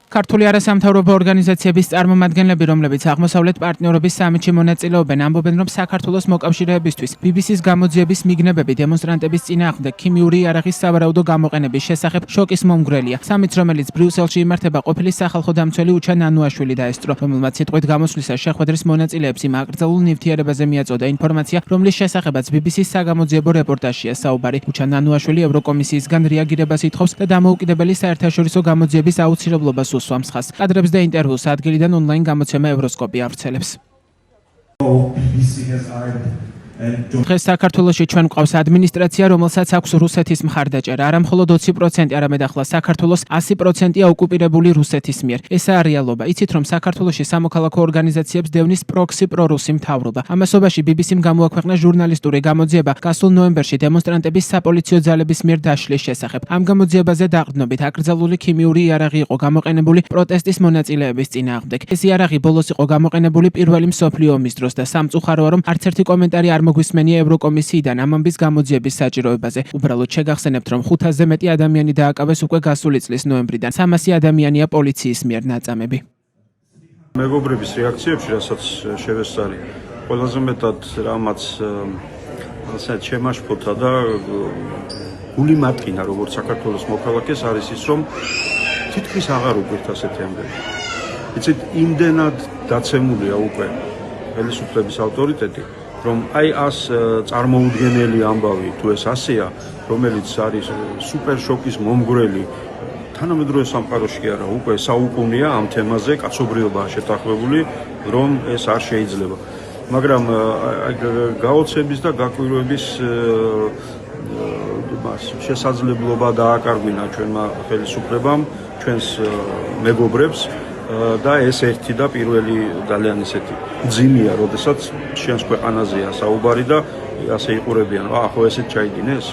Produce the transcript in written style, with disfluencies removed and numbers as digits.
ქართული არასამთავრობო ორგანიზაციების წარმომადგენლები, რომლებიც აღმოსავლეთ პარტნიორობის სამიტში მონაწილეობენ, ამბობენ, რომ საქართველოს მოკავშირეებისთვის BBC-ს გამოძიების მიგნებები დემონსტრანტების წინააღმდეგ ქიმიური იარაღის სავარაუდო გამოყენების შესახებ შოკის მომგვრელია. სამიტს, რომელიც ბრიუსელში იმართება, ყოფილი სახალხო დამცველი უჩა ნანუაშვილი დაესწრო, რომელმაც სიტყვით გამოსვლისას შეხვედრის მონაწილეებს იმ აკრძალულ ნივთიერებაზე მიაწოდა ინფორმაცია, რომლის შესახებაც BBC-ს საგამოძიებო რეპორტაჟია საუბარი. უჩა ნანუაშვილი ევროკომისიისგან რეაგირებას ითხოვს და დამოუკიდებელი საერთაშორისო გამოძიების აუცილებლობას უსვამს ხაზს. კადრებს და ინტერვიუს ადგილიდან ონლაინ გამოცემა ევროსკოპი ავრცელებს. დღეს საქართველოში ჩვენ გვყავს ადმინისტრაცია, რომელსაც აქვს რუსეთის მხარდაჭერა. არა მხოლოდ 20%, არამედ ახლა საქართველოს 100%-ია ოკუპირებული რუსეთის მიერ. ესაა რეალობა. იცით, რომ საქართველოში სამოქალაქო ორგანიზაციებს დევნის პროქსი პრორუსი მთავრობა. ამასობაში BBC-მ გამოაქვეყნა ჟურნალისტური გამოძიება გასულ ნოემბერში დემონსტრანტების საპოლიციო ძალების მიერ დაშლის შესახებ. ამ გამოძიებაზე დაყრდნობით აკრძალული ქიმიური იარაღი იყო გამოყენებული პროტესტის მონაწილეების წინააღმდეგ. ეს იარაღი ბოლოს იყო გამოყენებული პირველი მსოფლიო ომის დროს და სამწუხაროა, რომ არც ერთი კომენტარი არ მოგვისმენია ევროკომისიიდან ამ ამბის გამოძიების საჭიროებაზე. უბრალოდ შეგახსენებთ, რომ 500-ზე მეტი ადამიანი დააკავეს უკვე გასული წლის ნოემბრიდან. 300 ადამიანია პოლიციის მიერ ნაწამები. მეგობრების რეაქციებში, რასაც შევესწარი, ყველაზე მეტად რამაც შემაშფოთა და გული მატკინა, როგორც საქართველოს მოქალაქეს, არის ის, რომ თითქმის აღარ უყვირთ ასეთი ამბები. იცით, იმდენად დაცემულია უკვე ხელისუფლების ავტორიტეტი, რომ აი ას წარმოუდგენელი ამბავი თუ ეს ასეა, რომელიც არის სუპერ შოკის მომგვრელი, თანამედროვე სამყაროში კი არა, უკვე საუკუნეა ამ თემაზე კაცობრიობაა შეთანხმებული, რომ ეს არ შეიძლება. მაგრამ გაოცების და გაკვირვების შესაძლებლობა დააკარგვინა ჩვენმა ხელისუფლებამ, ჩვენს მეგობრებს და ეს ერთი და პირველი ძალიან ისეთი ძიმია, როდესაც ჩვენს ქვეყანაზეა საუბარი და ასე იყურებიან. ახო ესეთ ჩაიდინეს.